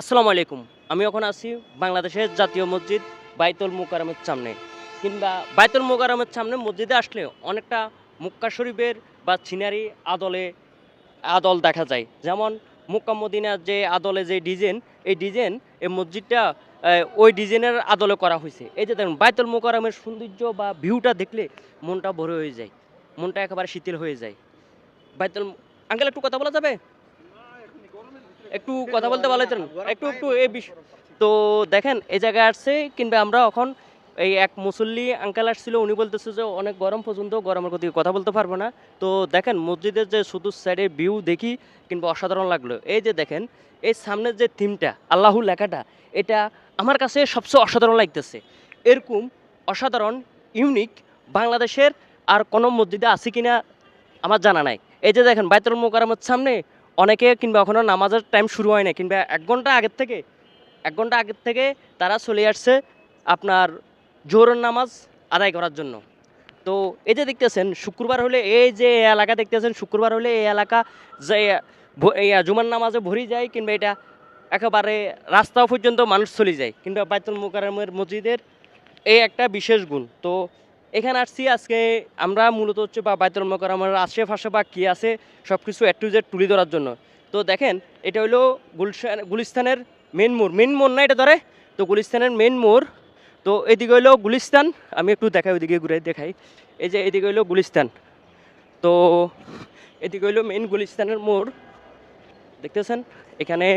আসসালামু আলাইকুম। আমি এখন আছি বাংলাদেশের জাতীয় মসজিদ বাইতুল মোকাররমের সামনে। কিংবা বাইতুল মোকাররমের সামনে মসজিদে আসলে অনেকটা মক্কা শরীফের বা সিনারি আদল দেখা যায়। যেমন মক্কা মদিনার যে আদলে যে ডিজাইন, এই মসজিদটা ওই ডিজাইনের আদলে করা হইছে। এই যে দেখুন বাইতুল মোকাররমের সৌন্দর্য বা ভিউটা দেখলে মনটা ভরে হয়ে যায়। মনটা একেবারে শীতল হয়ে যায়। বাইতুল আঙ্কেল একটু কথা বলা যাবে? একটু কথা বলতে ভালো হইতেন। একটু এই তো দেখেন এই জায়গায় আসছে কিংবা আমরা এখন এই এক মুসল্লি আঙ্কেল আসছিল উনি বলতেছে যে অনেক গরম পর্যন্ত গরমের কথা কথা বলতে পারবো না। তো দেখেন মসজিদের যে শুধু সাইডের ভিউ দেখি কিংবা অসাধারণ লাগলো। এই যে দেখেন এই সামনের যে থিমটা আল্লাহু লেখাটা এটা আমার কাছে সবচেয়ে অসাধারণ লাগতেছে। এরকম অসাধারণ ইউনিক বাংলাদেশের আর কোনো মসজিদে আছে কিনা আমার জানা নাই। এই যে দেখেন বাইতুল মোকাররমের সামনে অনেকে কিংবা এখনো নামাজের টাইম শুরু হয় না কিংবা ১ ঘন্টা আগের থেকে তারা চলে আসছে আপনার জোহরের নামাজ আদায় করার জন্য। তো এই যে দেখতেছেন শুক্রবার হলে এই যে এলাকা দেখতেছেন শুক্রবার হলে এই এলাকা যে জুমার নামাজে ভরি যায় কিংবা এটা একেবারে রাস্তা পর্যন্ত মানুষ চলে যায় কিংবা বাইতুল মোকাররমের মসজিদের এই একটা বিশেষ গুণ। তো এখানে আসছি আজকে আমরা মূলত হচ্ছে বা বাইতুল মোকাররমের আশেপাশে বা কী আছে সব কিছু A to Z তুলে ধরার জন্য। তো দেখেন এটা হলো গুলিস্তানের মেন মোড় না এটা ধরে? তো গুলিস্তানের মেন মোড়। তো এদিকে হইলো গুলিস্তান। আমি একটু দেখাই ওইদিকে ঘুরে দেখাই। এই যে এদিকে হইলো গুলিস্তান। তো এদিকে হইলো মেন গুলিস্তানের মোড়। দেখতেছেন এখানে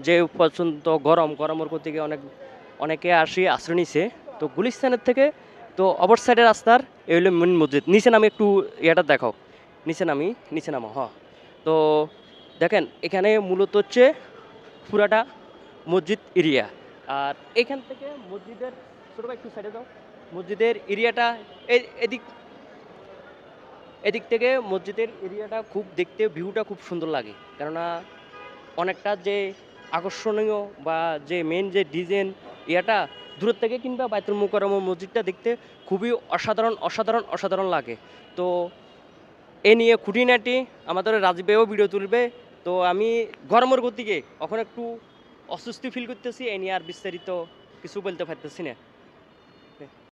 যে পর্যন্ত গরমের থেকে অনেকে আসি আশ্রয় নিছে। তো গুলিস্তানের থেকে তো অপর সাইডের রাস্তার এই হলো মেন মসজিদ। নিচে নামে একটু ইয়েটা দেখাও। নিচে নামো তো দেখেন এখানে মূলত হচ্ছে পুরাটা মসজিদ এরিয়া। আর এখান থেকে মসজিদের ছোটো ভাই একটু সাইডে যাও। মসজিদের এরিয়াটা এদিক এদিক থেকে মসজিদের এরিয়াটা খুব দেখতে ভিউটা খুব সুন্দর লাগে। কেননা অনেকটা যে আকর্ষণীয় বা যে মেন যে ডিজাইন ইয়াটা দূরের থেকে কিংবা বাইতুল মোকাররম মসজিদটা দেখতে খুবই অসাধারণ লাগে। তো এ নিয়ে খুঁটিনাটি আমাদের রাজীব ভাইও ভিডিও তুলবে। তো আমি গরমের গতিকে এখন একটু অস্বস্তি ফিল করতেছি এ নিয়ে আর বিস্তারিত কিছু বলতে পারতেছি না।